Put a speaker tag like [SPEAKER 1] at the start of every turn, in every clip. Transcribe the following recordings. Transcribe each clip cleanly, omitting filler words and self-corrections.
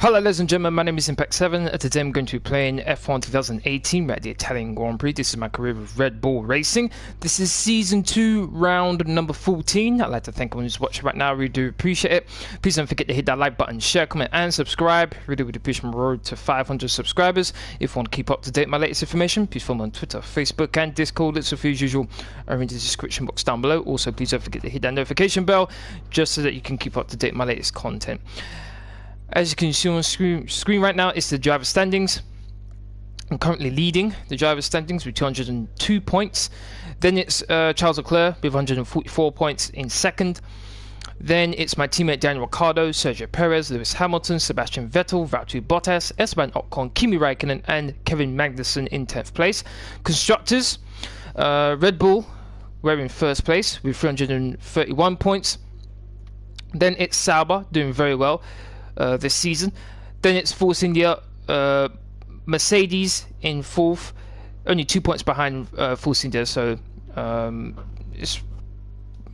[SPEAKER 1] Hello ladies and gentlemen, my name is Impact7. Today I'm going to be playing F1 2018 at the Italian Grand Prix. This is my career with Red Bull Racing. This is Season 2, round number 14. I'd like to thank everyone who's watching right now. I really do appreciate it. Please don't forget to hit that like button, share, comment and subscribe. Really would appreciate my road to 500 subscribers. If you want to keep up to date with my latest information, please follow me on Twitter, Facebook and Discord. It's as usual are in the description box down below. Also, please don't forget to hit that notification bell just so that you can keep up to date with my latest content. As you can see on screen right now, it's the driver standings. I'm currently leading the driver standings with 202 points. Then it's Charles Leclerc with 144 points in second. Then it's my teammate Daniel Riccardo, Sergio Perez, Lewis Hamilton, Sebastian Vettel, Valtteri Bottas, Esteban Ocon, Kimi Räikkönen and Kevin Magnussen in 10th place. Constructors, Red Bull, we're in first place with 331 points. Then it's Sauber, doing very well this season. Then it's Force India, Mercedes in fourth, only 2 points behind Force India, so it's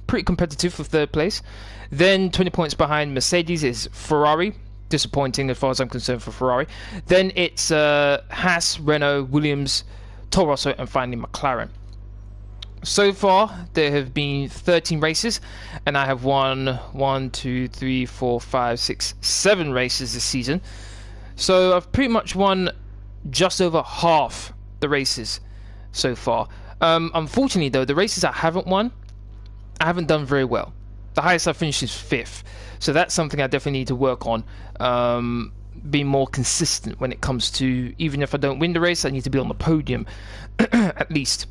[SPEAKER 1] pretty competitive for third place. Then 20 points behind Mercedes is Ferrari, disappointing as far as I'm concerned for Ferrari. Then it's Haas, Renault, Williams, Toro Rosso and finally McLaren. So far, there have been 13 races, and I have won 1, 2, 3, 4, 5, 6, 7 races this season. So I've pretty much won just over half the races so far. Unfortunately, though, the races I haven't won, I haven't done very well. The highest I finished is 5th. So that's something I definitely need to work on. Being more consistent when it comes to, even if I don't win the race, I need to be on the podium at least.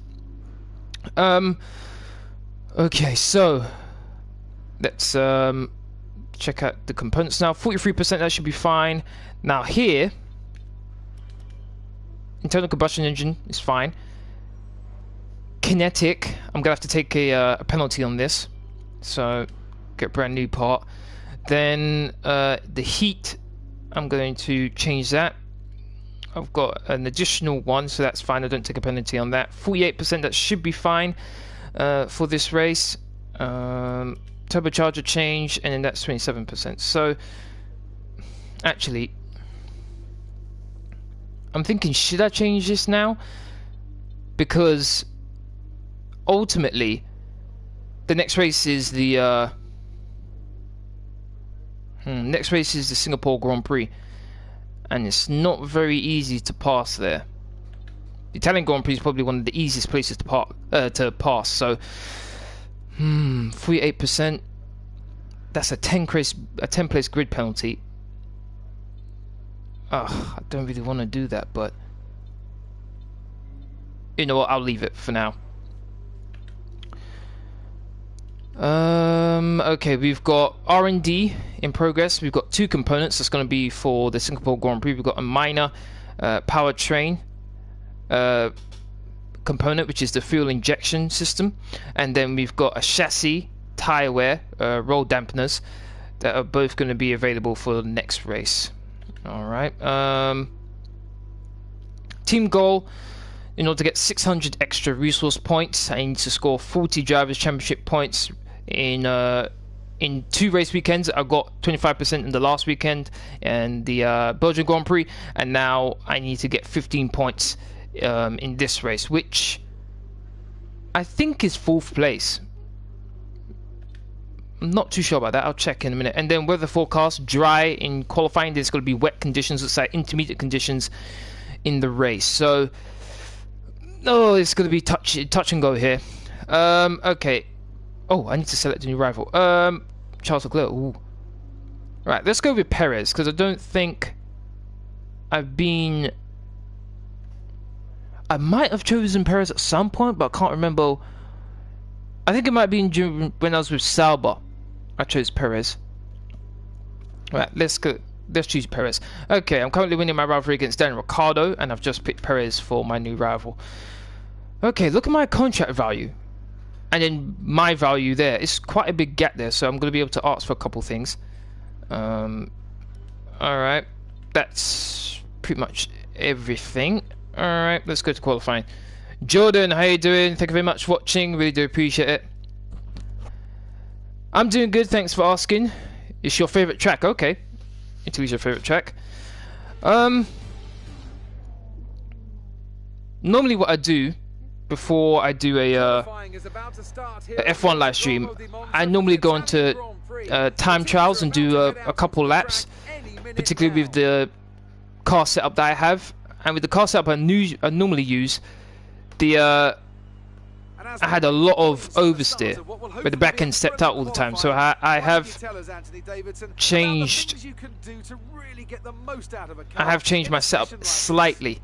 [SPEAKER 1] Okay, so let's check out the components now. 43%, that should be fine. Now here, internal combustion engine is fine. Kinetic, I'm gonna have to take a penalty on this, so get a brand new part. Then the heat, I'm going to change that. I've got an additional one, so that's fine. I don't take a penalty on that. 48%, that should be fine for this race. Turbocharger change, and then that's 27%. So, actually, I'm thinking, should I change this now? Because ultimately, the next race is the next race is the Singapore Grand Prix. And it's not very easy to pass there. The Italian Grand Prix is probably one of the easiest places to pass. So, 48%. That's a 10 place grid penalty. I don't really want to do that, but you know what? I'll leave it for now. Okay, we've got R&D in progress. We've got 2 components that's going to be for the Singapore Grand Prix. We've got a minor powertrain component, which is the fuel injection system, and then we've got a chassis, tyre wear, roll dampeners that are both going to be available for the next race. Alright, team goal: in order to get 600 extra resource points, I need to score 40 Drivers' Championship points in 2 race weekends. I got 25% in the last weekend and the Belgian Grand Prix, and now I need to get 15 points in this race, which I think is 4th place. I'm not too sure about that. I'll check in a minute. And then weather forecast: dry in qualifying. There's going to be wet conditions, let's say intermediate conditions in the race. So, it's going to be touch and go here. Okay. Oh, I need to select a new rival. Charles Leclerc. Ooh. Right, let's go with Perez, because I don't think I've been... I might have chosen Perez at some point, but I can't remember. I think it might be when I was with Sauber. I chose Perez. Right, let's go. Let's choose Perez. Okay, I'm currently winning my rivalry against Daniel Riccardo, and I've just picked Perez for my new rival. Okay, look at my contract value. And then my value there. It's quite a big gap there, so I'm going to be able to ask for a couple things. Alright, that's pretty much everything. Alright, let's go to qualifying. Jordan, how you doing? Thank you very much for watching. Really do appreciate it. I'm doing good, thanks for asking. It's your favourite track, okay. Italy's your favourite track. Normally what I do before I do a F1 live stream, I normally go into time trials and do a couple laps, particularly with the car setup that I have. And with the car setup I normally use, I had a lot of oversteer, where the back end stepped out all the time. So I have changed. I have changed my setup slightly.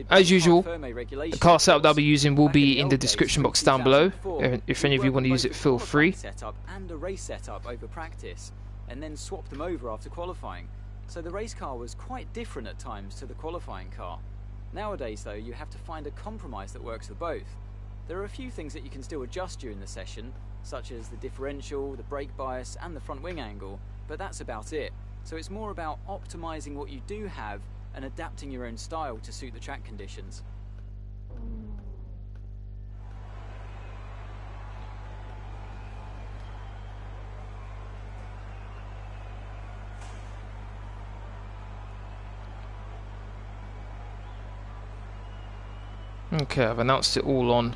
[SPEAKER 1] As usual, the car setup that I'll be using will be in the description box down below. If any of you want to use it, feel free.
[SPEAKER 2] And a race setup over practice, and then swapped them over after qualifying. So the race car was quite different at times to the qualifying car. Nowadays, though, you have to find a compromise that works for both. There are a few things that you can still adjust during the session, such as the differential, the brake bias, and the front wing angle, but that's about it. So it's more about optimizing what you do have and adapting your own style to suit the track conditions.
[SPEAKER 1] Okay, I've announced it all on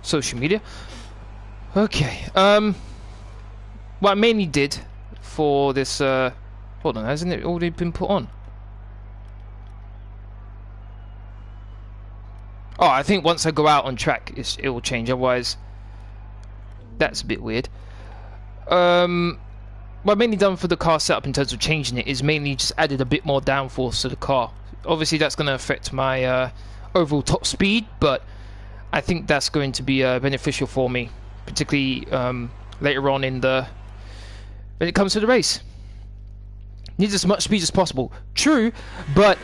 [SPEAKER 1] social media. Okay, what I mainly did for this, hold on, hasn't it already been put on? Oh, I think once I go out on track, it will change, otherwise that's a bit weird. What I've mainly done for the car setup in terms of changing it is mainly just added a bit more downforce to the car. Obviously that's going to affect my overall top speed, but I think that's going to be beneficial for me, particularly later on in when it comes to the race. Needs as much speed as possible. True, but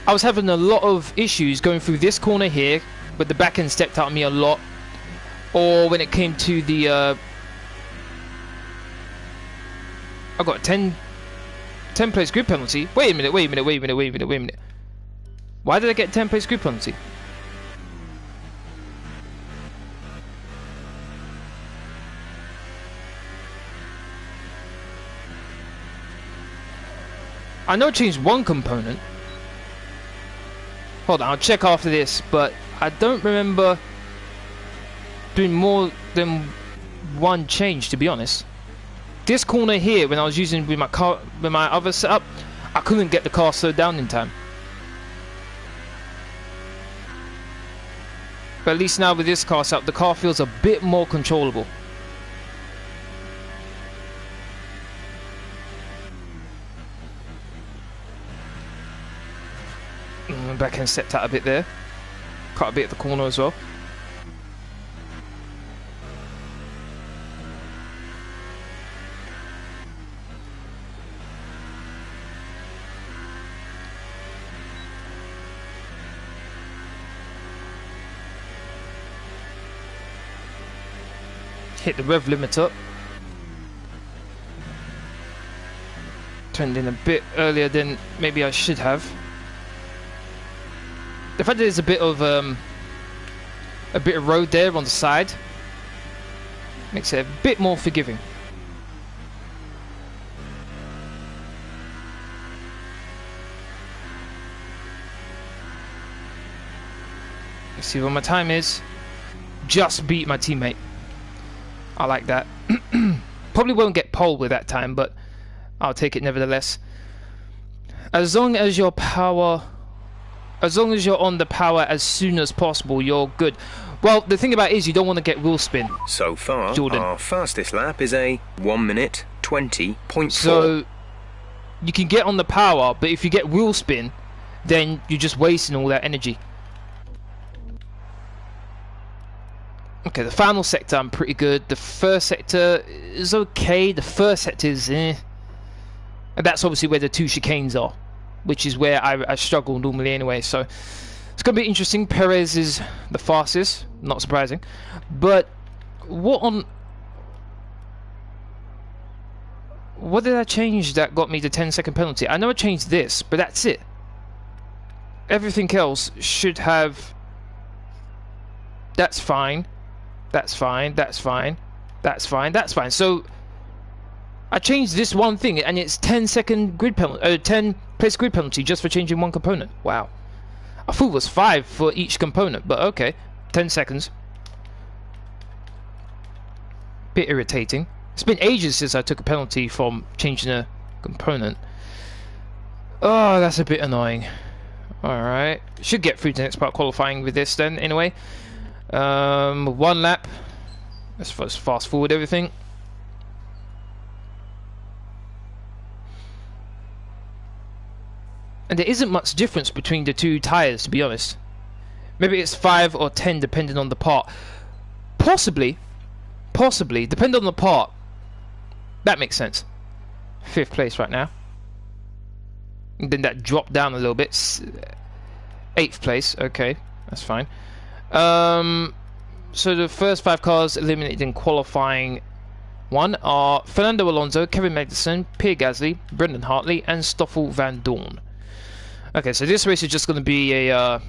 [SPEAKER 1] I was having a lot of issues going through this corner here, but the back end stepped out on me a lot. Or when it came to the I got a 10 place grid penalty. Wait a minute. Why did I get 10 place grid penalty? I know I changed one component. Hold on, I'll check after this, but I don't remember doing more than one change, to be honest. This corner here, when I was using with my other setup, I couldn't get the car slowed down in time. But at least now with this car setup, the car feels a bit more controllable. Back end stepped out a bit there. Cut a bit at the corner as well. Hit the rev limit up. Turned in a bit earlier than maybe I should have. The fact that there's a bit of road there on the side makes it a bit more forgiving. Let's see what my time is. Just beat my teammate. I like that. Probably won't get pole with that time, but I'll take it nevertheless. As long as your power... As long as you're on the power as soon as possible, you're good. Well, the thing about it is you don't want to get wheel spin.
[SPEAKER 3] So far, Jordan, our fastest lap is a 1 minute 20.4.
[SPEAKER 1] So you can get on the power, but if you get wheel spin, then you're just wasting all that energy. Okay, the final sector I'm pretty good. The first sector is okay. The first sector is and that's obviously where the two chicanes are, which is where I struggle normally anyway. So it's going to be interesting. Perez is the fastest, not surprising. But what did I change that got me the 10-second penalty? I know I changed this, but that's it. Everything else should have... That's fine. That's fine. That's fine. That's fine. That's fine. So I changed this one thing, and it's 10-second grid penalty, 10-place grid penalty just for changing one component. Wow. I thought it was 5 for each component, but okay. 10 seconds. Bit irritating. It's been ages since I took a penalty from changing a component. Oh, that's a bit annoying. Alright. Should get through to the next part qualifying with this then, anyway. 1 lap. Let's fast forward everything. And there isn't much difference between the two tyres, to be honest. Maybe it's 5 or 10 depending on the part. Possibly, depending on the part. That makes sense. 5th place right now. And then that dropped down a little bit. 8th place, okay, that's fine. So the first 5 cars eliminated in qualifying 1 are Fernando Alonso, Kevin Magnussen, Pierre Gasly, Brendan Hartley, and Stoffel Van Dorn. Okay, so this race is just going to be a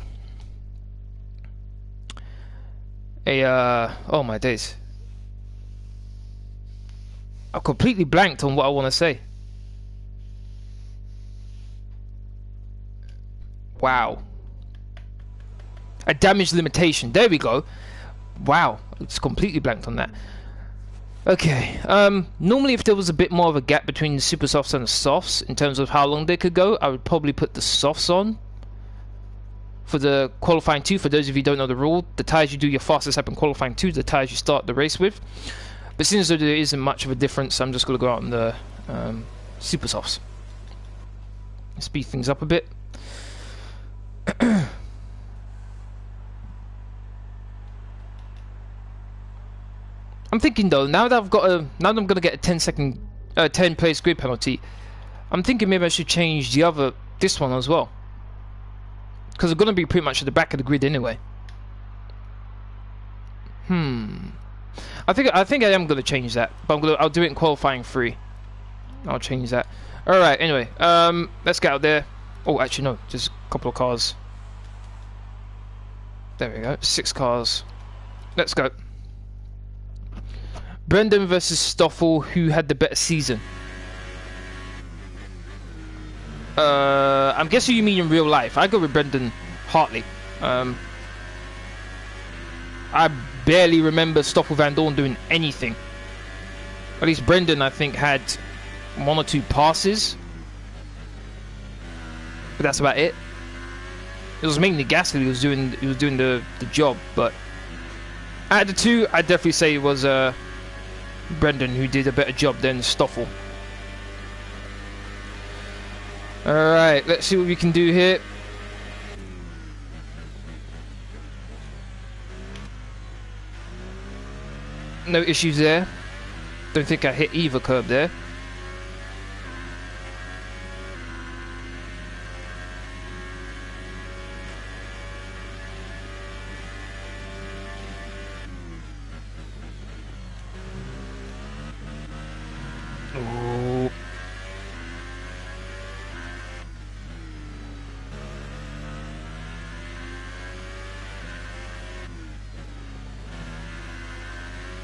[SPEAKER 1] oh my days. I've completely blanked on what I want to say. Wow. A damage limitation. There we go. Wow. It's completely blanked on that. Okay. Normally if there was a bit more of a gap between the super softs and the softs in terms of how long they could go, I would probably put the softs on for the qualifying 2. For those of you who don't know the rule, the tyres you do your fastest lap in qualifying 2, the tyres you start the race with. But since there isn't much of a difference, I'm just going to go out on the super softs. Speed things up a bit. I'm thinking though, now that I'm going to get a 10 place grid penalty, I'm thinking maybe I should change this one as well, because I'm going to be pretty much at the back of the grid anyway. I think I am going to change that, but I'll do it in qualifying 3. I'll change that. All right. Anyway, let's get out there. Oh, actually no, just a couple of cars. There we go. 6 cars. Let's go. Brendan versus Stoffel, who had the better season? I'm guessing you mean in real life. I go with Brendan Hartley. I barely remember Stoffel Van Dorn doing anything. At least Brendan, I think, had 1 or 2 passes. But that's about it. It was mainly Gasly who was doing the job, but out of the 2, I'd definitely say it was Brendan who did a better job than Stoffel. Alright, let's see what we can do here. No issues there. Don't think I hit either curb there.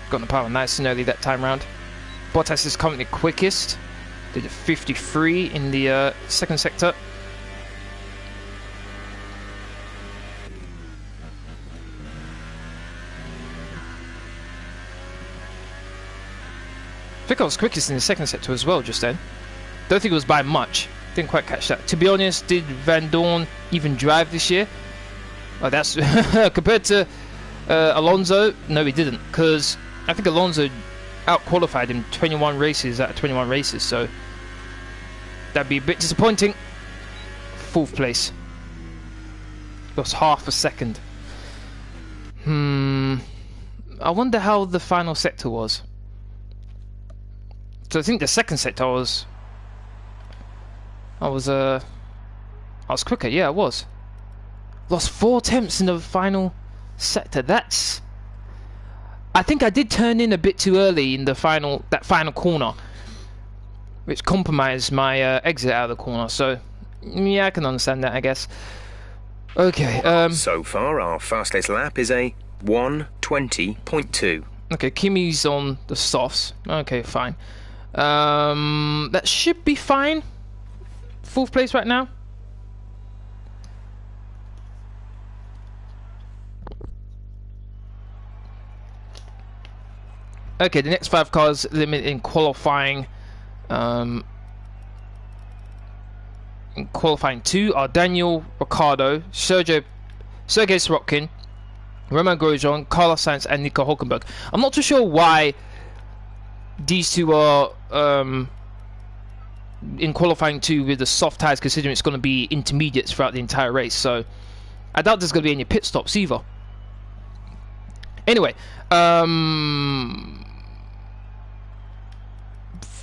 [SPEAKER 1] Got the power nice and early that time round. Bottas is currently quickest. Did a 53 in the second sector. I think I was quickest in the second sector as well just then. Don't think it was by much. Didn't quite catch that. To be honest, did Van Dorn even drive this year? Oh, that's compared to Alonso. No, he didn't, because I think Alonso out-qualified him 21 races out of 21 races, so that'd be a bit disappointing. 4th place. Lost half a second. I wonder how the final sector was. So I think the second sector I was quicker. Yeah, I was. Lost 4 attempts in the final sector. That's... I think I did turn in a bit too early in the final corner, which compromised my exit out of the corner. So, yeah, I can understand that, I guess. Okay.
[SPEAKER 3] So far, our fastest lap is a 1:20.2.
[SPEAKER 1] Okay, Kimi's on the softs. Okay, fine. That should be fine. 4th place right now. Okay, the next 5 cars limit in qualifying. In qualifying 2 are Daniel Riccardo, Sergei Sorokin, Romain Grosjean, Carlos Sainz, and Nico Hülkenberg. I'm not too sure why these two are in qualifying 2 with the soft tyres, considering it's going to be intermediates throughout the entire race. So I doubt there's going to be any pit stops either. Anyway,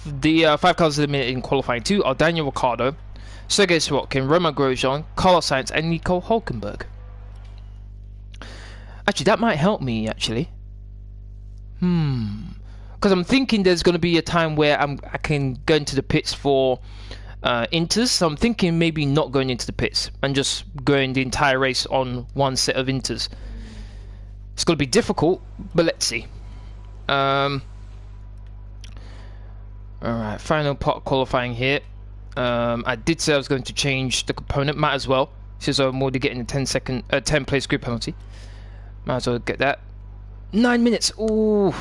[SPEAKER 1] the 5 cars eliminated in qualifying 2 are Daniel Riccardo, Sergei Sorokin, Romain Grosjean, Carlos Sainz, and Nico Hülkenberg. Actually, that might help me, actually. Because I'm thinking there's going to be a time where I can go into the pits for inters. So I'm thinking maybe not going into the pits and just going the entire race on one set of inters. It's going to be difficult, but let's see. Alright, final part qualifying here. I did say I was going to change the component, might as well, since I'm already getting a 10 place grid penalty. Might as well get that. 9 minutes, ooh.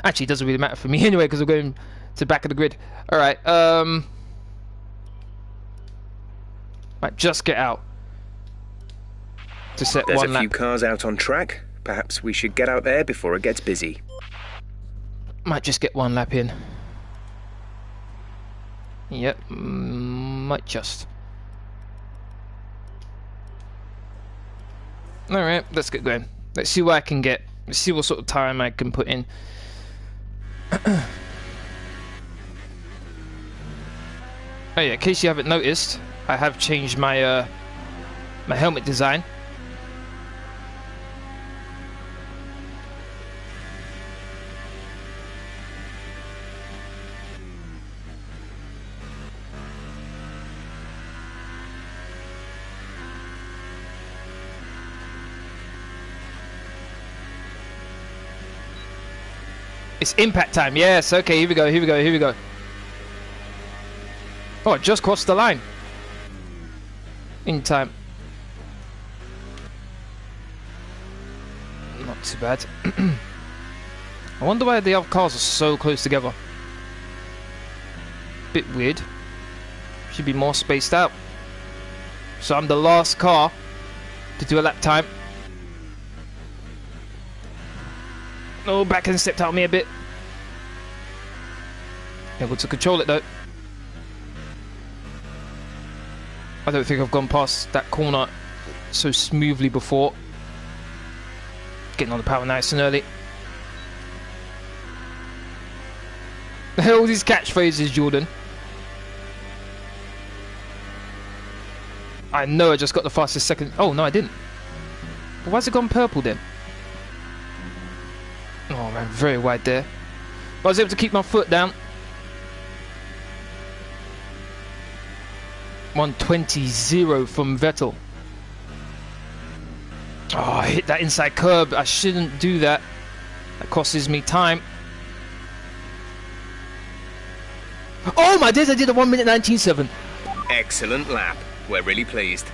[SPEAKER 1] Actually, it doesn't really matter for me anyway, because I'm going to the back of the grid. Alright, might just get out to set
[SPEAKER 3] There's
[SPEAKER 1] one
[SPEAKER 3] a
[SPEAKER 1] lap.
[SPEAKER 3] few cars out on track. Perhaps we should get out there before it gets busy.
[SPEAKER 1] Might just get one lap in. Yep, might just. Alright, let's get going. Let's see what I can get. Let's see what sort of time I can put in. Oh yeah, in case you haven't noticed, I have changed my my helmet design. It's impact time, yes, okay, here we go, here we go, here we go. Oh, it just crossed the line. In time. Not too bad. I wonder why the other cars are so close together. Bit weird. Should be more spaced out. So I'm the last car to do a lap time. Oh, back and stepped out of me a bit. Able to control it though. I don't think I've gone past that corner so smoothly before. Getting on the power nice and early. All these catchphrases, Jordan. I know I just got the fastest second. Oh, no, I didn't. But why's it gone purple then? Oh man, very wide there. But I was able to keep my foot down. 120.0 from Vettel. Oh, I hit that inside curb. I shouldn't do that. That costs me time. Oh my days, I did a 1 minute 19.7.
[SPEAKER 3] Excellent lap. We're really pleased.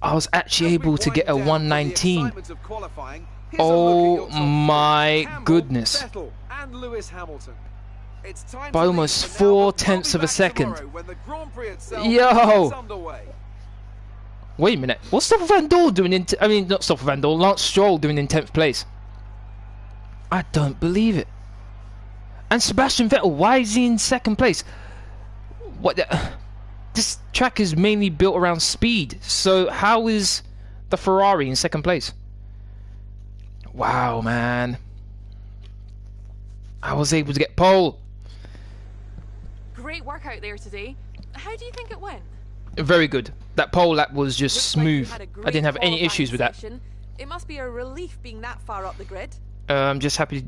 [SPEAKER 1] I was actually able to get a 119. Oh my goodness. By almost 4/10 of a second. Yo! Wait a minute. What's Stoffel Vandoorne doing in... I mean, not Stoffel Vandoorne. Lance Stroll doing in 10th place. I don't believe it. And Sebastian Vettel, why is he in 2nd place? What the... This track is mainly built around speed, so how is the Ferrari in 2nd place? Wow, man. I was able to get pole.
[SPEAKER 4] Great work out there today. How do you think it went?
[SPEAKER 1] Very good. That pole lap was just smooth.
[SPEAKER 4] Like
[SPEAKER 1] I didn't have any issues with that.
[SPEAKER 4] It must be a relief being that far up the grid.
[SPEAKER 1] I'm just happy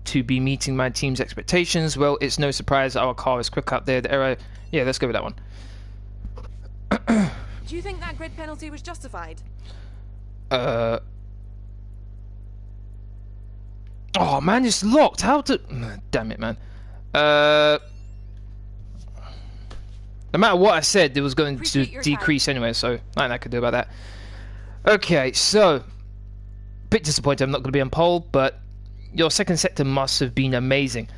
[SPEAKER 1] to be meeting my team's expectations. Well, it's no surprise our car is quick out there. The aero... Yeah, let's go with that one.
[SPEAKER 4] Do you think that grid penalty was justified?
[SPEAKER 1] Oh man, it's locked. How to? Damn it, man. No matter what I said, it was going to decrease anyway, so nothing I could do about that. Okay, so bit disappointed I'm not going to be on pole, but your second sector must have been amazing.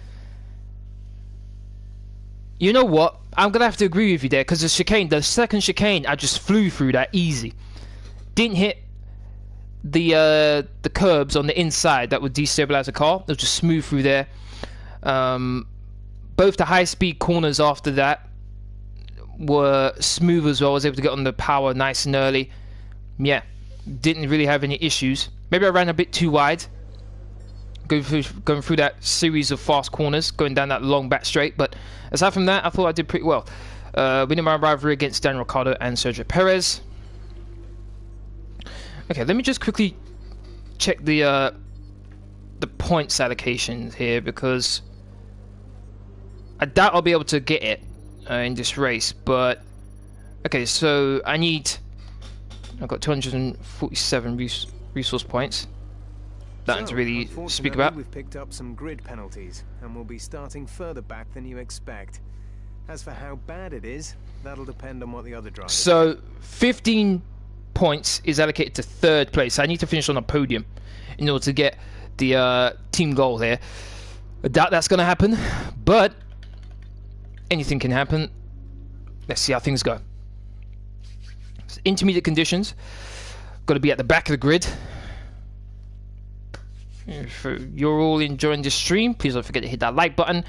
[SPEAKER 1] You know what? I'm going to have to agree with you there, because the second chicane, I just flew through that easy. Didn't hit the curbs on the inside that would destabilize the car. It was just smooth through there. Both the high-speed corners after that were smooth as well. I was able to get on the power nice and early. Yeah, didn't really have any issues. Maybe I ran a bit too wide, going through that series of fast corners, going down that long back straight. But aside from that, I thought I did pretty well. Winning my rivalry against Daniel Riccardo and Sergio Perez. Okay, let me just quickly check the points allocation here, because I doubt I'll be able to get it in this race. But okay, so I've got 247 resource points. Nothing to really speak about.
[SPEAKER 5] We've picked up some grid penalties, and we'll be starting further back than you expect. As for how bad it is, that'll depend on what the other drivers.
[SPEAKER 1] So 15 points is allocated to third place. I need to finish on a podium in order to get the team goal here. I doubt that's going to happen, but anything can happen. Let's see how things go. So intermediate conditions. Got to be at the back of the grid. If you're all enjoying this stream, please don't forget to hit that like button,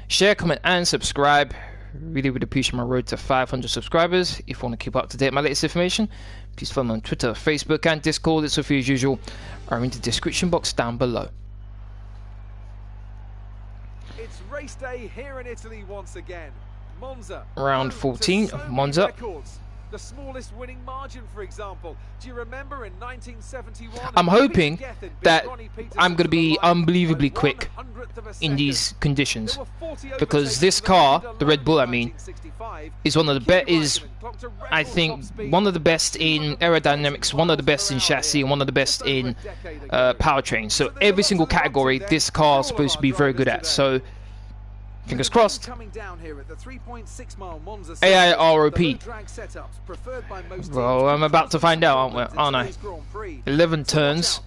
[SPEAKER 1] share, comment, and subscribe. Really would appreciate my road to 500 subscribers. If you want to keep up to date with my latest information, please follow me on Twitter, Facebook, and Discord. It's Sophie as usual, are in the description box down below.
[SPEAKER 6] It's race day here in Italy once again. Monza.
[SPEAKER 1] Round 14 of Monza.
[SPEAKER 6] Records. The smallest winning margin, for example. Do you remember in 1971?
[SPEAKER 1] I'm hoping that I'm going to be unbelievably quick in these conditions, because this car, the Red Bull, I mean, is one of the best. I think one of the best in aerodynamics, one of the best in chassis, and one of the best in powertrain. So every single category, this car is supposed to be very good at. So fingers crossed. AIROP. Well, I'm about to find out, aren't I? 11 turns.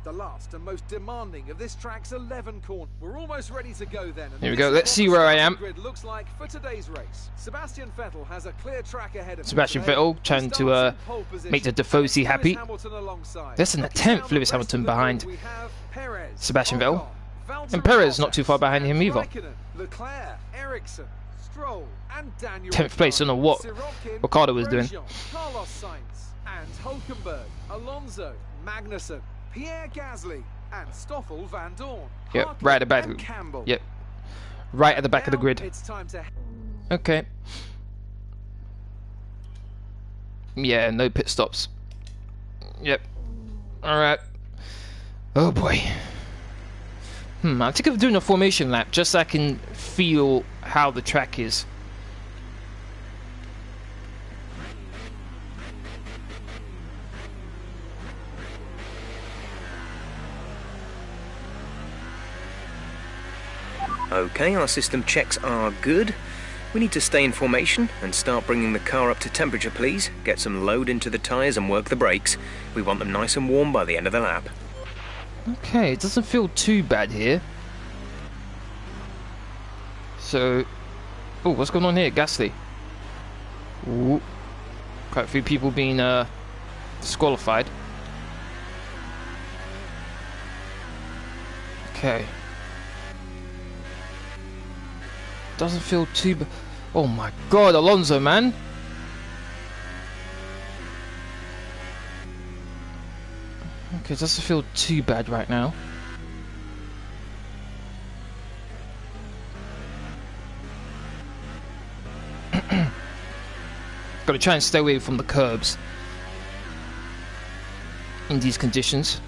[SPEAKER 6] The last and most demanding of this track's 11 corners. We're almost ready to go then.
[SPEAKER 1] Here we go. Let's see where I am.
[SPEAKER 6] Looks like for today's race. Sebastian Vettel has a clear track ahead of
[SPEAKER 1] Sebastian Vettel trying to make the Tifosi happy. Less than a tenth Lewis Hamilton behind Sebastian Vettel. And Perez not too far behind him either. 10th place, I don't know what Riccardo was doing.
[SPEAKER 6] Carlos Sainz and Hulkenberg, Alonso, Magnussen, Pierre Gasly, and Stoffel Van Dorn.
[SPEAKER 1] Yep, right at the back. Yep, right at the back of the grid. Okay. Yeah, no pit stops. Yep. All right. Oh boy. I'm thinking of doing a formation lap just so I can feel how the track is.
[SPEAKER 3] Okay, our system checks are good. We need to stay in formation and start bringing the car up to temperature, please. Get some load into the tyres and work the brakes. We want them nice and warm by the end of the lap.
[SPEAKER 1] Okay, it doesn't feel too bad here. So, oh, what's going on here? Gasly. Ooh, quite a few people being disqualified. Okay. Doesn't feel too bad. Oh my God, Alonso, man. Okay, it doesn't feel too bad right now. Got to try and stay away from the curbs in these conditions.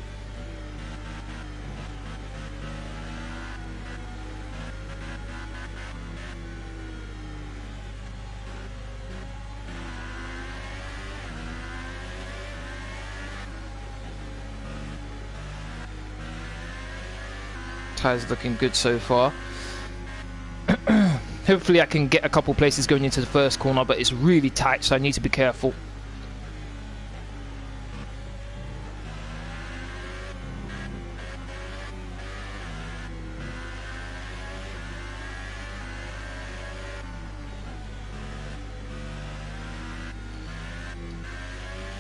[SPEAKER 1] Tyres looking good so far. Hopefully I can get a couple places going into the first corner, but it's really tight, so I need to be careful.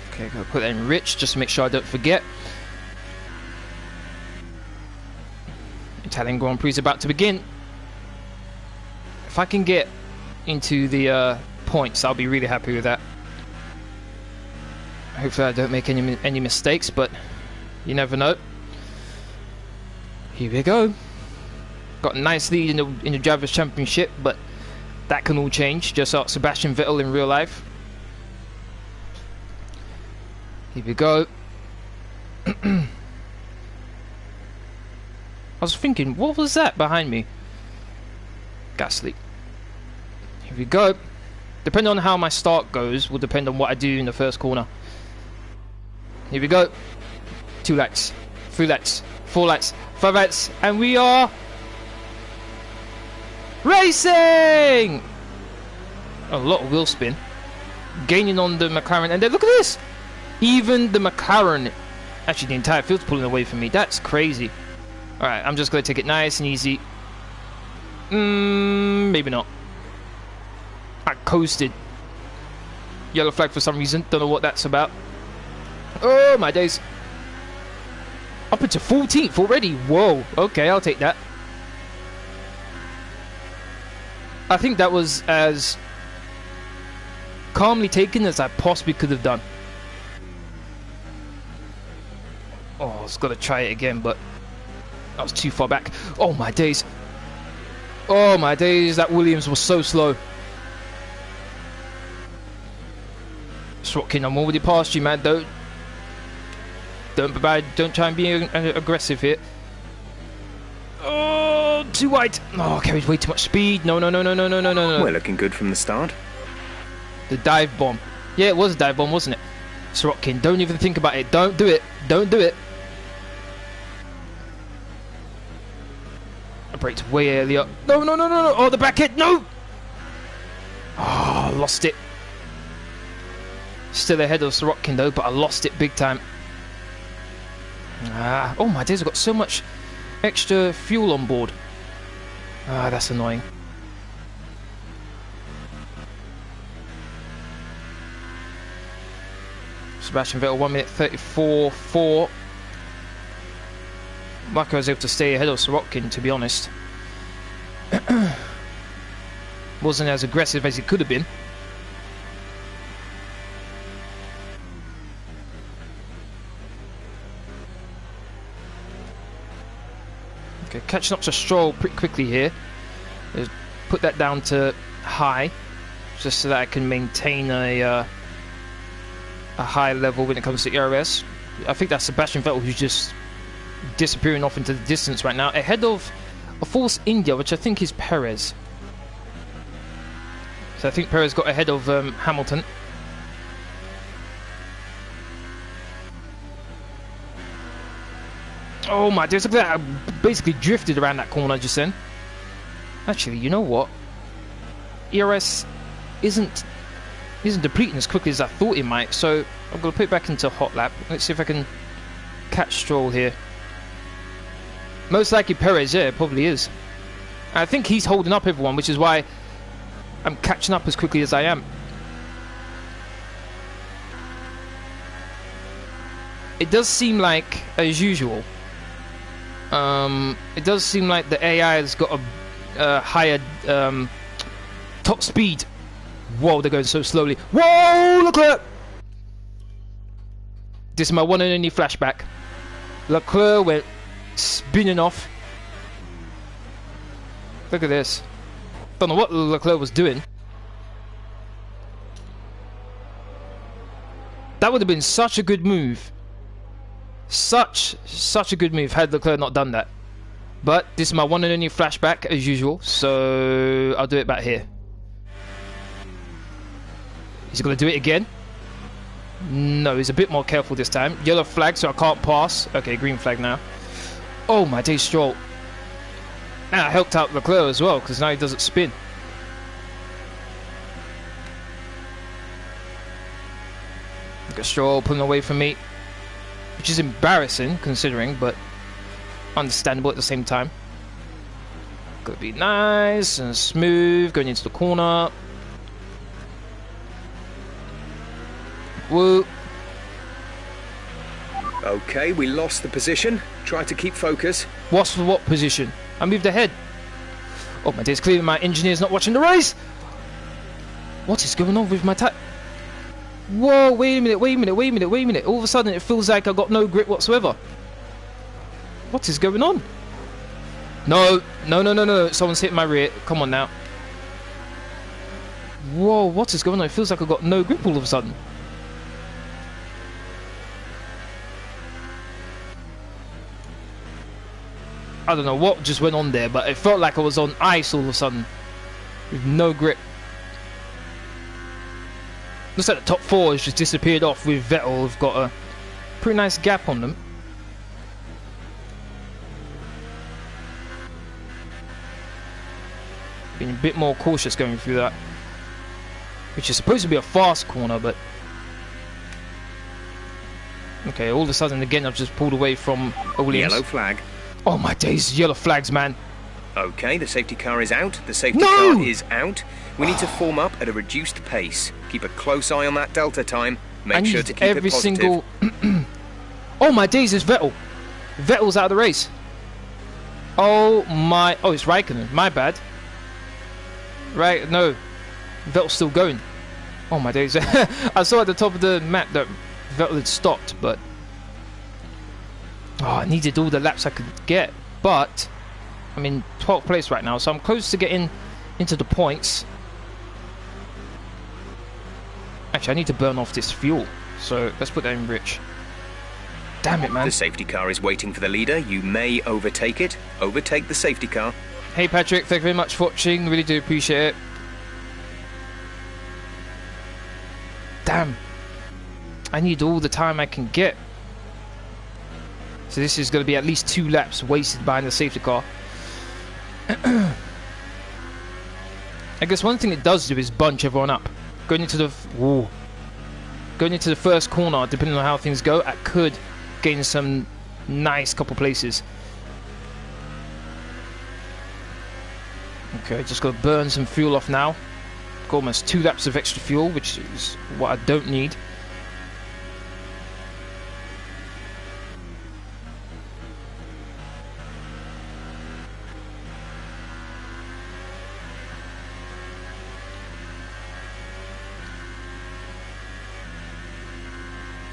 [SPEAKER 1] Okay, gotta put that in rich just to make sure I don't forget. Italian Grand Prix is about to begin. If I can get into the points, I'll be really happy with that. Hopefully I don't make any mistakes, but you never know. Here we go. Got a nice lead in the Drivers' Championship, but that can all change. Just like Sebastian Vettel in real life. Here we go. I was thinking, what was that behind me? Gasly. Here we go. Depending on how my start goes will depend on what I do in the first corner. Here we go. 2 lights, 3 lights, 4 lights, 5 lights, and we are racing! A lot of wheel spin. Gaining on the McLaren, and then look at this! Even the McLaren, actually the entire field's pulling away from me. That's crazy. Alright, I'm just going to take it nice and easy. Maybe not. I coasted. Yellow flag for some reason. Don't know what that's about. Oh my days. Up into 14th already. Whoa. Okay, I'll take that. I think that was as calmly taken as I possibly could have done. Oh, I was going to try it again, but I was too far back. Oh my days. Oh my days, that Williams was so slow. Srotkin, I'm already past you, man. Don't try and be aggressive here. Oh, too wide. Oh, carried way too much speed. No.
[SPEAKER 3] We're looking good from the start.
[SPEAKER 1] The dive bomb. Yeah, it was a dive bomb, wasn't it? Srotkin, don't even think about it. Don't do it. Don't do it. I braked way earlier. No. Oh, the back hit. No. Oh, lost it. Still ahead of Srotkin though, but I lost it big time. Oh my days, I've got so much extra fuel on board. That's annoying. Sebastian Vettel 1 minute 34.4. Luckily I was able to stay ahead of Srotkin, to be honest. Wasn't as aggressive as he could have been. Okay, catching up to Stroll pretty quickly here. Just put that down to high, just so that I can maintain a high level when it comes to ERS. I think that's Sebastian Vettel who's just disappearing off into the distance right now, ahead of a Force India, which I think is Perez. So I think Perez got ahead of Hamilton. Oh my days, look at that. I basically drifted around that corner just then. Actually, you know what? ERS isn't depleting as quickly as I thought it might, so I'm going to put it back into hot lap. Let's see if I can catch Stroll here. Most likely Perez, yeah, it probably is. I think he's holding up everyone, which is why I'm catching up as quickly as I am. It does seem like, as usual, it does seem like the AI has got a higher top speed. Whoa, they're going so slowly. Whoa, Leclerc! This is my one and only flashback. Leclerc went spinning off. Look at this. Don't know what Leclerc was doing. That would have been such a good move. Such a good move had Leclerc not done that. But this is my one and only flashback as usual, so I'll do it back here. Is he going to do it again? No, he's a bit more careful this time. Yellow flag, so I can't pass. Okay, green flag now. Oh my days, Stroll. That helped out Leclerc as well, because now he doesn't spin. Got Stroll pulling away from me, which is embarrassing considering, but understandable at the same time. Gotta be nice and smooth going into the corner. Woo.
[SPEAKER 3] Okay, we lost the position. Try to keep focus.
[SPEAKER 1] What's for what position? I moved ahead. Oh my days, clearly my engineer's not watching the race. What is going on with my tyre? Whoa, wait a minute. All of a sudden it feels like I got no grip whatsoever. What is going on? No. Someone's hitting my rear. Come on now. Whoa, what is going on? It feels like I got no grip all of a sudden. I don't know what just went on there, but it felt like I was on ice all of a sudden. With no grip. Looks like the top four has just disappeared off with Vettel. We've got a pretty nice gap on them. Being a bit more cautious going through that. Which is supposed to be a fast corner, but... Okay, all of a sudden again I've just pulled away from Williams.
[SPEAKER 3] Yellow flag.
[SPEAKER 1] Oh my days, yellow flags, man.
[SPEAKER 3] Okay, the safety car is out. The safety car is out. We need to form up at a reduced pace. Keep a close eye on that delta time. Make sure to keep it positive.
[SPEAKER 1] Single... Oh my days, it's Vettel. Vettel's out of the race. Oh my... Oh, it's Raikkonen. My bad. Right, no. Vettel's still going. Oh my days. I saw at the top of the map that Vettel had stopped, but... Oh, I needed all the laps I could get, but... I'm in 12th place right now, so I'm close to getting into the points. Actually, I need to burn off this fuel, so let's put that in rich. Damn it, man.
[SPEAKER 3] The safety car is waiting for the leader. You may overtake it. Overtake the safety car.
[SPEAKER 1] Hey Patrick, thank you very much for watching, really do appreciate it. Damn. I need all the time I can get. So this is going to be at least 2 laps wasted behind the safety car. I guess one thing it does do is bunch everyone up. Going into the first corner, depending on how things go, I could gain some nice couple places. Okay, just got to burn some fuel off now. Got almost 2 laps of extra fuel, which is what I don't need.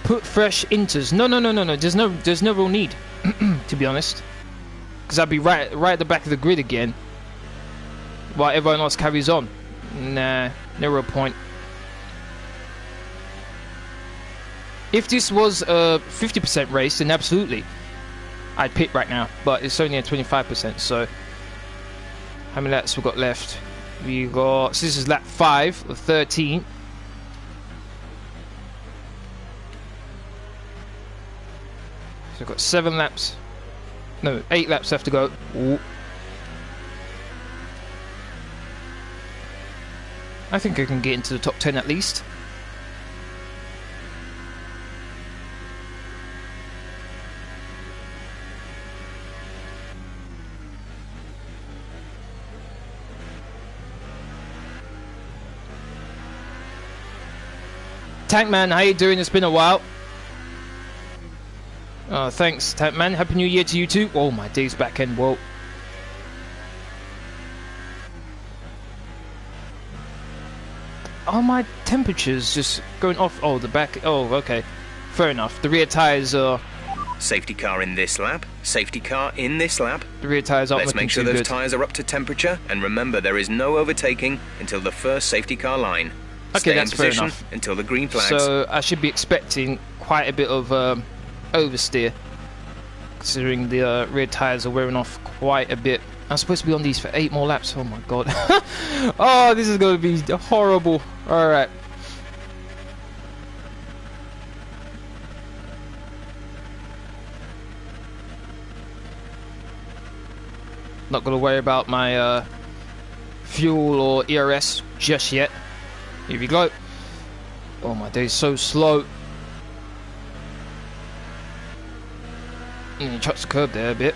[SPEAKER 1] Put fresh inters. No. There's no real need, to be honest, because I'd be right at the back of the grid again, while everyone else carries on. Nah, no real point. If this was a 50% race, then absolutely, I'd pit right now. But it's only a 25%. So, how many laps we got left? We got. So this is lap 5 of 13. So I've got 7 laps, no, 8 laps left to go. Ooh. I think I can get into the top 10 at least. Tankman, how you doing? It's been a while. Oh, thanks, Tankman. Happy New Year to you too. Oh, my days back end. Whoa. Are my temperatures just going off? Oh, the back. Oh, okay. Fair enough. The rear tyres are...
[SPEAKER 3] Safety car in this lap. Safety car in this lap.
[SPEAKER 1] The rear tyres aren't looking too good.
[SPEAKER 3] Let's make sure those tyres are up to temperature. And remember, there is no overtaking until the first safety car line.
[SPEAKER 1] Okay,
[SPEAKER 3] Stay
[SPEAKER 1] that's
[SPEAKER 3] in
[SPEAKER 1] fair
[SPEAKER 3] position
[SPEAKER 1] enough.
[SPEAKER 3] until the green flags.
[SPEAKER 1] So I should be expecting quite a bit of oversteer, considering the rear tyres are wearing off quite a bit. I'm supposed to be on these for 8 more laps. Oh my god. Oh, this is going to be horrible. Alright. Not going to worry about my fuel or ERS just yet. Here we go. Oh my days, so slow. And he chucks the curb there a bit.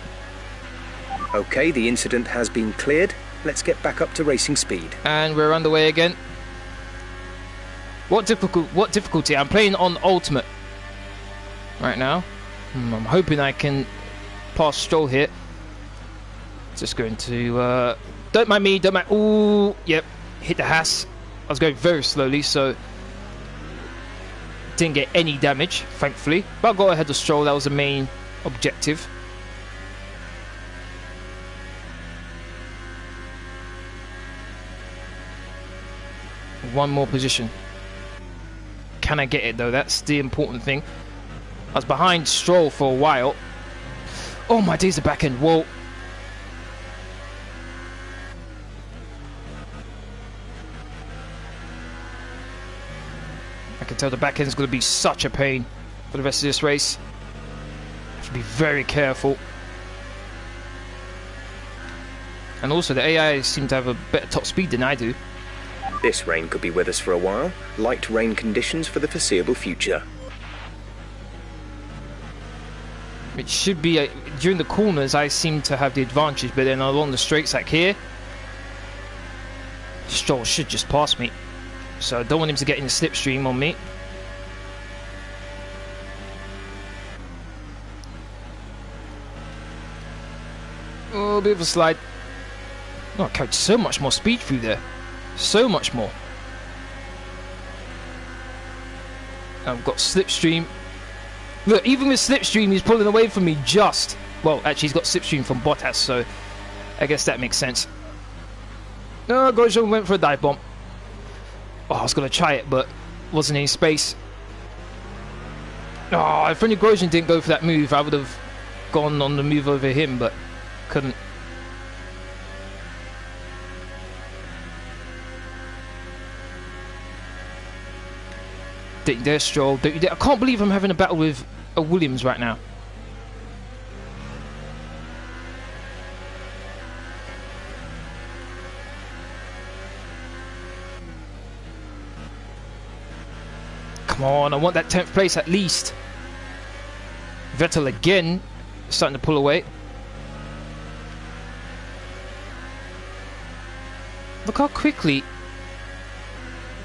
[SPEAKER 3] Okay, the incident has been cleared. Let's get back up to racing speed.
[SPEAKER 1] And we're underway again. What difficulty? I'm playing on ultimate right now. I'm hoping I can pass Stroll here. Just going to don't mind me, don't mind. Ooh, yep, hit the Haas. I was going very slowly, so didn't get any damage, thankfully. But I got ahead of Stroll. That was the main objective. One more position. Can I get it though? That's the important thing. I was behind Stroll for a while. Oh my days, the back end. Whoa. I can tell the back end is going to be such a pain for the rest of this race. Have to be very careful. And also the AI seem to have a better top speed than I do.
[SPEAKER 3] This rain could be with us for a while. Light rain conditions for the foreseeable future.
[SPEAKER 1] It should be, during the corners I seem to have the advantage, but then along the straights like here, Stroll should just pass me. So I don't want him to get in the slipstream on me. Oh, a bit of a slide. Oh, I carried so much more speed through there. So much more. I've got slipstream. Look, even with slipstream, he's pulling away from me just. Well, actually, he's got slipstream from Bottas, so I guess that makes sense. No, Grosjean went for a dive bomb. Oh, I was going to try it, but wasn't any space. Oh, if only Grosjean didn't go for that move, I would have gone on the move over him, but couldn't. Don't you dare, Stroll. Don't you dare. I can't believe I'm having a battle with a Williams right now. Come on, I want that 10th place at least. Vettel again, starting to pull away. Look how quickly...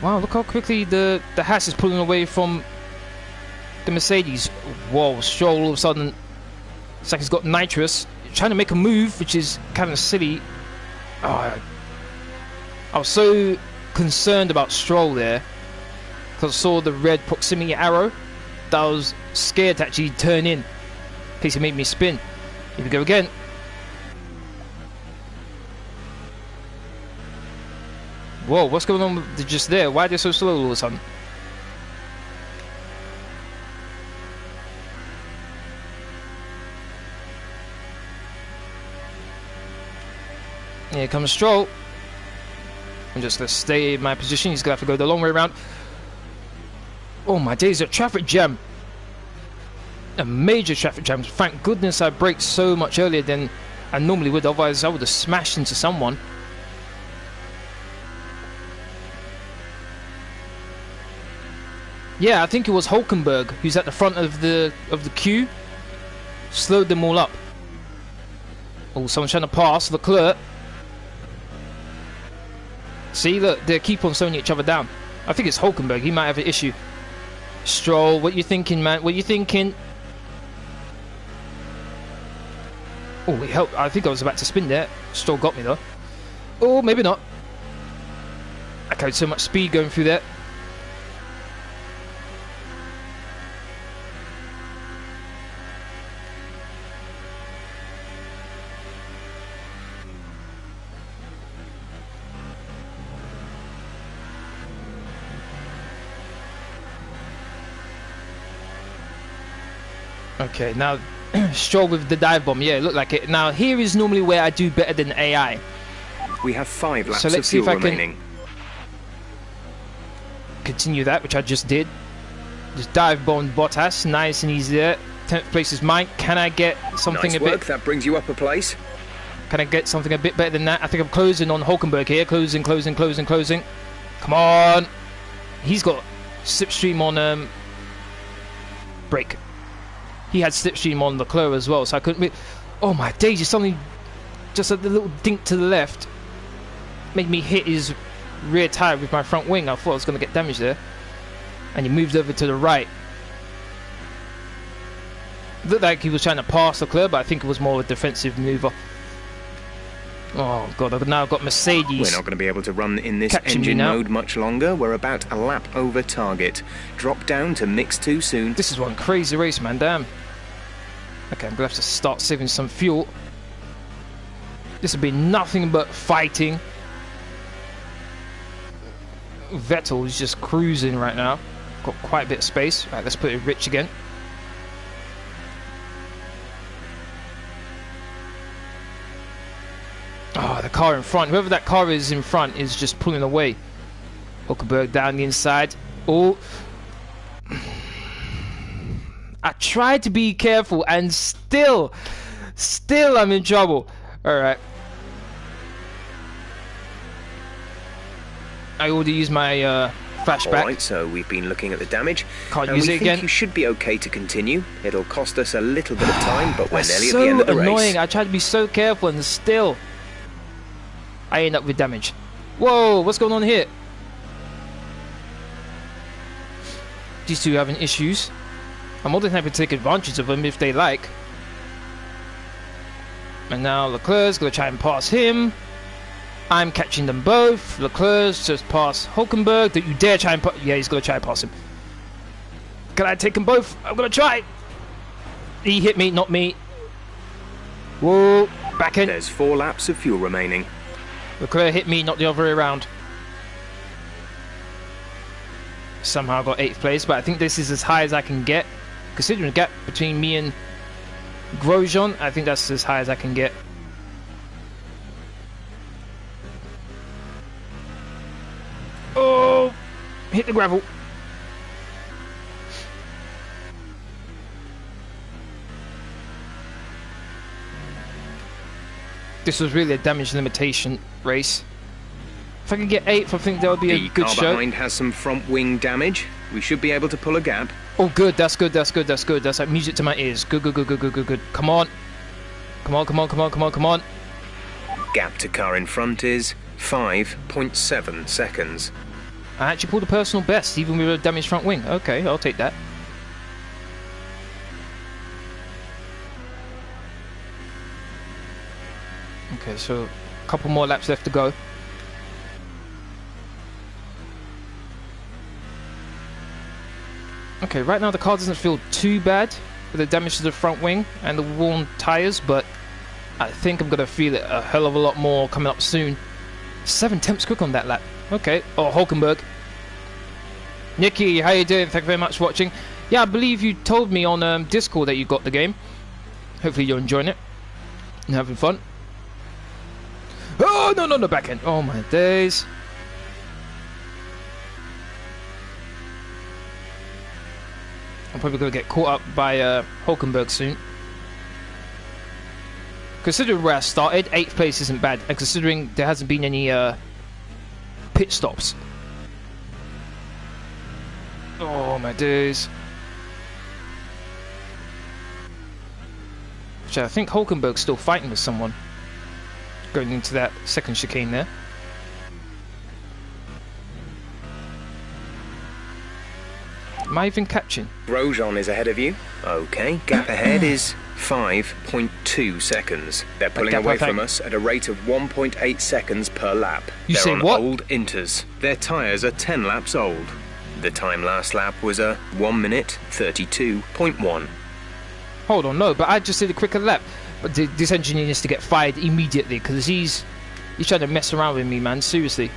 [SPEAKER 1] Wow, look how quickly the Haas is pulling away from the Mercedes. Whoa, Stroll all of a sudden, it's like he's got nitrous. Trying to make a move, which is kind of silly. Oh, I was so concerned about Stroll there, because I saw the red proximity arrow, that I was scared to actually turn in, in case it made me spin. Here we go again. Whoa, what's going on with just there? Why are they so slow all of a sudden? Here comes Stroll. I'm just going to stay in my position. He's going to have to go the long way around. Oh my days, a traffic jam. A major traffic jam. Thank goodness I braked so much earlier than I normally would. Otherwise, I would have smashed into someone. Yeah, I think it was Hulkenberg who's at the front of the queue. Slowed them all up. Oh, someone's trying to pass Leclerc. See, look, they keep on slowing each other down. I think it's Hulkenberg. He might have an issue. Stroll, what you thinking, man? What you thinking? Oh, it helped. I think I was about to spin there. Stroll got me though. Oh, maybe not. I carried so much speed going through there. Okay, now Stroll with the dive bomb. Yeah, look like it. Now here is normally where I do better than AI.
[SPEAKER 3] We have 5 laps
[SPEAKER 1] So
[SPEAKER 3] of
[SPEAKER 1] let's see
[SPEAKER 3] fuel
[SPEAKER 1] if I can
[SPEAKER 3] remaining.
[SPEAKER 1] continue that, which I just did. Just dive bomb Bottas, nice and easy there. 10th place is mine. Can I get something
[SPEAKER 3] Nice
[SPEAKER 1] a bit?
[SPEAKER 3] work, that brings you up a place.
[SPEAKER 1] Can I get something a bit better than that? I think I'm closing on Hulkenberg here. Closing. Come on. He's got slipstream on brake. He had slipstream on Leclerc as well, so I couldn't... Oh my days, suddenly just a little dink to the left made me hit his rear tyre with my front wing. I thought I was going to get damaged there. And he moved over to the right. Looked like he was trying to pass Leclerc, but I think it was more a defensive maneuver. Oh god, I've now got Mercedes.
[SPEAKER 3] We're not going to be able to run in this engine mode much longer. We're about a lap over target. Drop down to mix 2 soon.
[SPEAKER 1] This is one crazy race, man, damn. Okay, I'm going to have to start saving some fuel. This will be nothing but fighting. Vettel is just cruising right now. Got quite a bit of space. Right, let's put it rich again. Oh, the car in front. Whoever that car is in front is just pulling away. Hulkenberg down the inside. Oh. I tried to be careful and still I'm in trouble. Alright. I already used my flashback.
[SPEAKER 3] Alright, so we've been looking at the damage.
[SPEAKER 1] Can't use it again.
[SPEAKER 3] You should be okay to continue. It'll cost us a little bit of time, but we're nearly
[SPEAKER 1] so
[SPEAKER 3] at the end of the race.
[SPEAKER 1] annoying. I tried to be so careful and still I end up with damage. Whoa, what's going on here? These two are having issues. I'm more than happy to take advantage of them if they like. And now Leclerc's going to try and pass him. I'm catching them both. Leclerc's just passed Hulkenberg. Don't you dare try and pass. Yeah, he's going to try and pass him. Can I take them both? I'm going to try. He hit me, not me. Whoa, back in.
[SPEAKER 3] There's 4 laps of fuel remaining.
[SPEAKER 1] Leclerc hit me, not the other way around. Somehow got 8th place, but I think this is as high as I can get. Considering the gap between me and Grosjean, I think that's as high as I can get. Oh, hit the gravel. This was really a damage limitation race. If I could get 8th, I think that would be a good show.
[SPEAKER 3] The car behind has some front wing damage. We should be able to pull a gap.
[SPEAKER 1] Oh, good. That's good. That's good. That's good. That's like music to my ears. Good, good, good, good, good, good, good. Come on. Come on, come on, come on, come on, come on.
[SPEAKER 3] Gap to car in front is 5.7 seconds.
[SPEAKER 1] I actually pulled a personal best, even with a damaged front wing. Okay, I'll take that. Okay, so a couple more laps left to go. Okay, right now the car doesn't feel too bad with the damage to the front wing and the worn tyres, but I think I'm going to feel it a hell of a lot more coming up soon. 7/10 quick on that lap. Okay, oh, Hulkenberg. Nikki, how you doing? Thank you very much for watching. Yeah, I believe you told me on Discord that you got the game. Hopefully you're enjoying it and having fun. Oh, no, no, no, back end. Oh, my days. I'm probably going to get caught up by Hulkenberg soon. Considering where I started, 8th place isn't bad. And considering there hasn't been any pit stops. Oh, my days. Actually, I think Hulkenberg's still fighting with someone. Going into that second chicane there. Am I even catching?
[SPEAKER 3] Grosjean is ahead of you. Okay, gap ahead is 5.2 seconds. They're pulling away from us at a rate of 1.8 seconds per lap. They're on old Inters. Their tyres are 10 laps old. The time last lap was a 1 minute 32.1.
[SPEAKER 1] Hold on, no, but I just did a quicker lap. But this engineer needs to get fired immediately because he's trying to mess around with me, man. Seriously.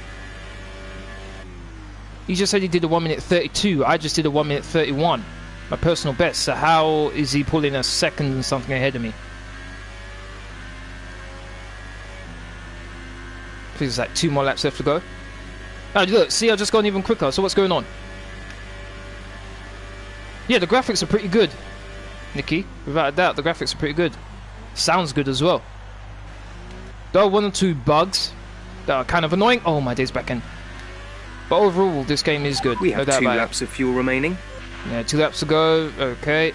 [SPEAKER 1] He just said he did a 1 minute 32. I just did a 1 minute 31. My personal best. So how is he pulling a second and something ahead of me? I think there's like 2 more laps left to go. Oh, look, see, I've just gone even quicker. So what's going on? Yeah, the graphics are pretty good, Nikki. Without a doubt, the graphics are pretty good. Sounds good as well. There are one or two bugs that are kind of annoying. Oh, my days back in. But overall, this game is good.
[SPEAKER 3] We have 2 laps of fuel remaining.
[SPEAKER 1] Yeah, 2 laps to go. Okay.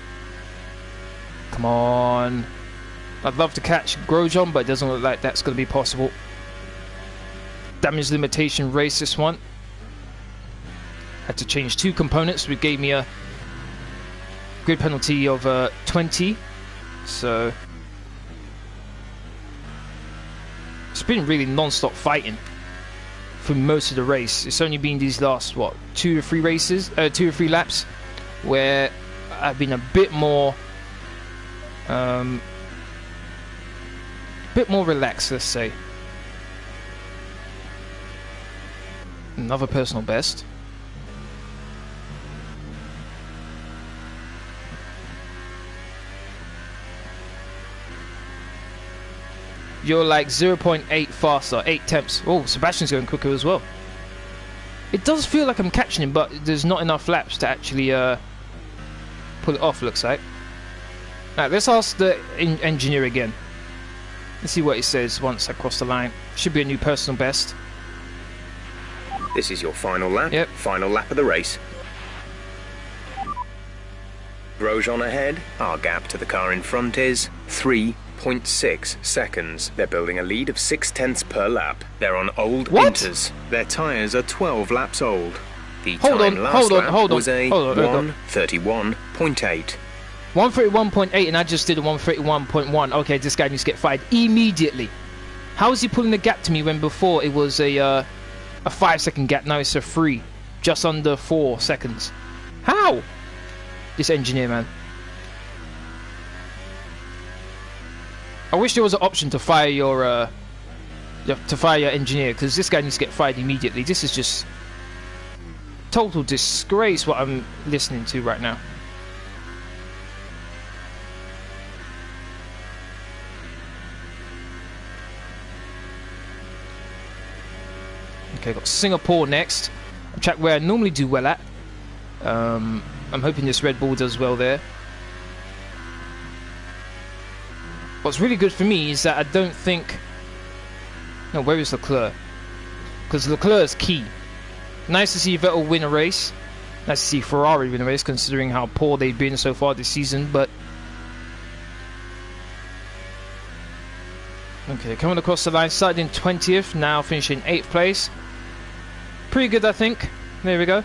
[SPEAKER 1] Come on. I'd love to catch Grosjean, but it doesn't look like that's going to be possible. Damage limitation race, this one. Had to change 2 components, which gave me a grid penalty of 20. So it's been really non-stop fighting for most of the race. It's only been these last, what, 2 or 3 races, 2 or 3 laps, where I've been a bit more relaxed, let's say. Another personal best. You're like 0.8 faster, 8 temps. Oh, Sebastian's going quicker as well. It does feel like I'm catching him, but there's not enough laps to actually pull it off, looks like. Alright, let's ask the engineer again. Let's see what he says once I cross the line. Should be a new personal best.
[SPEAKER 3] This is your final lap.
[SPEAKER 1] Yep.
[SPEAKER 3] Final lap of the race. Grosjean ahead. Our gap to the car in front is 3.6 seconds. They're building a lead of 0.6 per lap. They're on old Inters. Their tyres are 12 laps old. The time last lap was a 1:31.8.
[SPEAKER 1] 1:31.8, and I just did a 1:31.1. Okay, this guy needs to get fired immediately. How is he pulling the gap to me when before it was a 5-second gap? Now it's a 3, just under 4 seconds. How? This engineer, man. I wish there was an option to fire your engineer, because this guy needs to get fired immediately. This is just total disgrace what I'm listening to right now. Okay, got Singapore next, a track where I normally do well at. I'm hoping this Red Bull does well there. What's really good for me is that I don't think... No, where is Leclerc? Because Leclerc is key. Nice to see Vettel win a race. Nice to see Ferrari win a race, considering how poor they've been so far this season, but... Okay, coming across the line, started in 20th, now finishing 8th place. Pretty good, I think. There we go.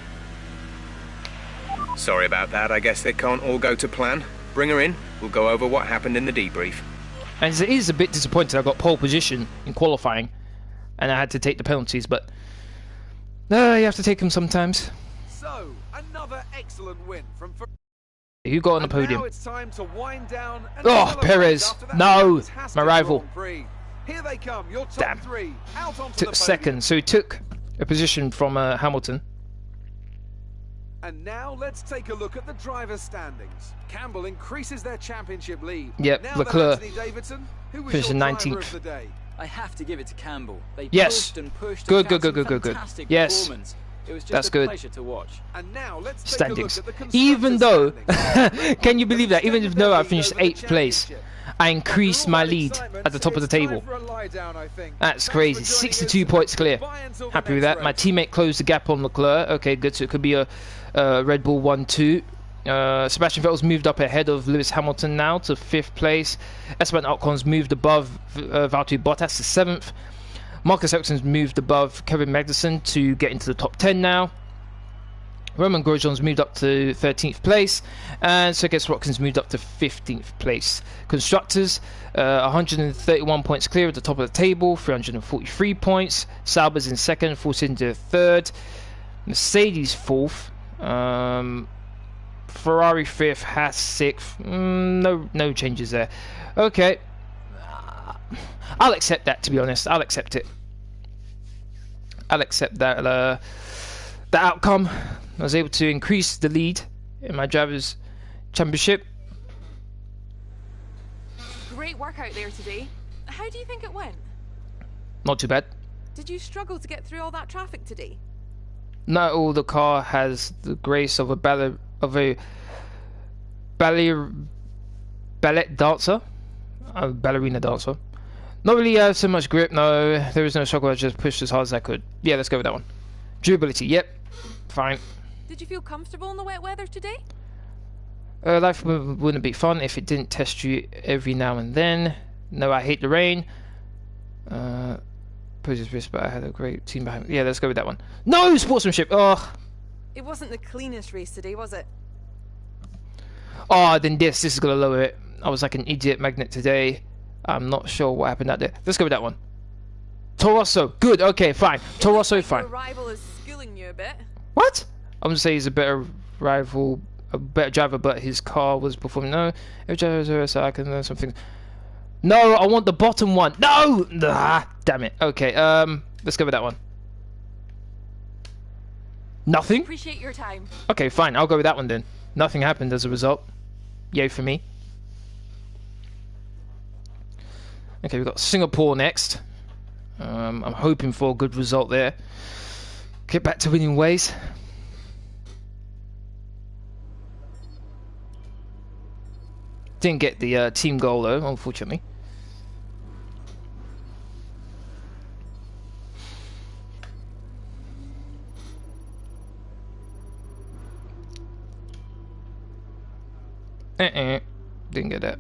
[SPEAKER 3] Sorry about that, I guess they can't all go to plan. Bring her in, we'll go over what happened in the debrief.
[SPEAKER 1] And it is a bit disappointing. I got pole position in qualifying, and I had to take the penalties, but you have to take them sometimes.
[SPEAKER 6] So, another excellent win from...
[SPEAKER 1] Who got on the podium?
[SPEAKER 6] Now it's time to wind down and
[SPEAKER 1] Perez. No, my rival.
[SPEAKER 6] Here they come, your top
[SPEAKER 1] Damn.
[SPEAKER 6] 3 out onto
[SPEAKER 1] Took
[SPEAKER 6] the
[SPEAKER 1] second, so he took a position from Hamilton.
[SPEAKER 6] And now let's take a look at the drivers' standings. Campbell increases their championship lead.
[SPEAKER 1] Yep,
[SPEAKER 6] now
[SPEAKER 1] Leclerc
[SPEAKER 6] finished
[SPEAKER 1] in 19th.
[SPEAKER 2] I have to give it to Campbell. They
[SPEAKER 1] Yes.
[SPEAKER 2] pushed and pushed.
[SPEAKER 1] Good.
[SPEAKER 2] Fantastic
[SPEAKER 1] Yes.
[SPEAKER 2] performance. It was just
[SPEAKER 1] That's
[SPEAKER 2] a
[SPEAKER 1] good.
[SPEAKER 2] pleasure to watch.
[SPEAKER 6] And now let's take
[SPEAKER 1] Standings.
[SPEAKER 6] a look at the
[SPEAKER 1] Even though,
[SPEAKER 6] standings.
[SPEAKER 1] can you believe that? Even though I finished 8th place, I increased my lead at the top of the table. That's crazy. 62 points clear. Happy with that. My teammate closed the gap on Leclerc. Okay, good. So it could be a Red Bull 1-2. Sebastian Vettel's moved up ahead of Lewis Hamilton now to 5th place. Esteban Ocon's moved above Valtteri Bottas to 7th. Marcus Ericsson's moved above Kevin Magnussen to get into the top 10 now. Roman Grosjean's moved up to 13th place, and Sergei Sorokin's moved up to 15th place. Constructors, 131 points clear at the top of the table, 343 points. Sauber's in 2nd, Force India 3rd. Mercedes 4th. Ferrari 5th, Haas 6th. No changes there. Okay. I'll accept that, to be honest. I'll accept it. I'll accept that the outcome. I was able to increase the lead in my Drivers' Championship.
[SPEAKER 4] Great work out there today. How do you think it went?
[SPEAKER 1] Not too bad.
[SPEAKER 4] Did you struggle to get through all that traffic today?
[SPEAKER 1] Not all the car has the grace of a ballet dancer, a ballerina dancer. Not really so much grip, no. There is no struggle, I just pushed as hard as I could. Yeah, let's go with that one. Durability, yep. Fine.
[SPEAKER 4] Did you feel comfortable in the wet weather today?
[SPEAKER 1] Life wouldn't be fun if it didn't test you every now and then. No, I hate the rain. Poses risk, but I had a great team behind me. Yeah, let's go with that one. No! Sportsmanship! Oh!
[SPEAKER 4] It wasn't the cleanest race today, was it?
[SPEAKER 1] Oh, then this is gonna lower it. I was like an idiot magnet today. I'm not sure what happened out there. Let's go with that one. Torosso, good, okay, fine. Torosso, fine.
[SPEAKER 4] Your rival is schooling you a bit.
[SPEAKER 1] What? I'm gonna say he's a better rival, a better driver, but his car was performing. No, every driver so I can learn something. No, I want the bottom one. No! Ah, damn it. Okay, let's go with that one. Nothing?
[SPEAKER 4] Appreciate your time.
[SPEAKER 1] Okay, fine, I'll go with that one then. Nothing happened as a result. Yay for me. Okay, we've got Singapore next. I'm hoping for a good result there. Get back to winning ways. Didn't get the team goal though, unfortunately. Didn't get that.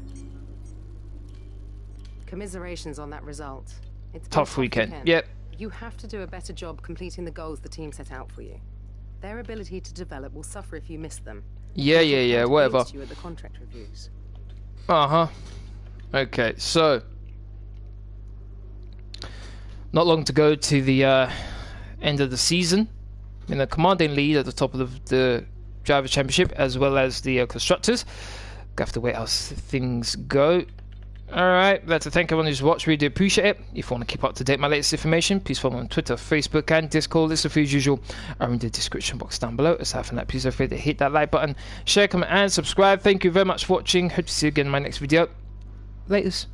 [SPEAKER 7] Commiserations on that result. It's been
[SPEAKER 1] Tough weekend. Yep.
[SPEAKER 7] You have to do a better job completing the goals the team set out for you. Their ability to develop will suffer if you miss them.
[SPEAKER 1] Yeah, whatever.
[SPEAKER 7] You at the contract reviews.
[SPEAKER 1] Okay, so not long to go to the end of the season. In the commanding lead at the top of the Drivers' Championship, as well as the Constructors. Gonna have to wait how things go. Alright, that's a thank everyone who's watched. Really do appreciate it. If you want to keep up to date with my latest information, please follow me on Twitter, Facebook, and Discord. Links are as usual are in the description box down below. Aside from that, please don't forget to hit that like button, share, comment, and subscribe. Thank you very much for watching. Hope to see you again in my next video. Laters.